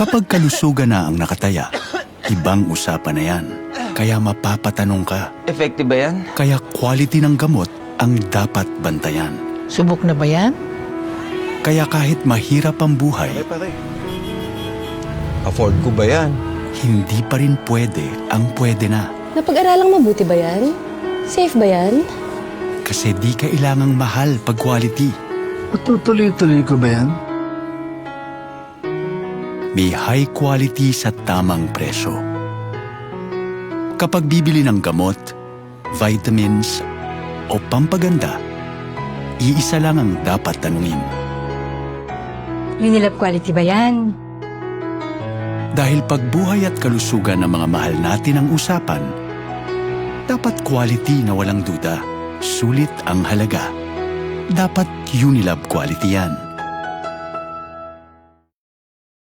Kapag kalusugan na ang nakataya, ibang usapan na yan. Kaya mapapatanong ka, Effective ba yan? kaya quality ng gamot ang dapat bantayan. Subok na ba yan? Kaya kahit mahirap ang buhay, Afford ko ba yan? hindi pa rin pwede ang pwede na. Napag-aralang mabuti ba yan? Safe ba yan? Kasi di kailangang mahal pag quality. Matutuloy-tuloy ko ba yan? May high quality sa tamang presyo. Kapag bibili ng gamot, vitamins, o pampaganda, iisa lang ang dapat tanungin. Unilab quality ba yan? Dahil pag buhay at kalusugan ng mga mahal natin ang usapan, dapat quality na walang duda. Sulit ang halaga. Dapat Unilab quality yan.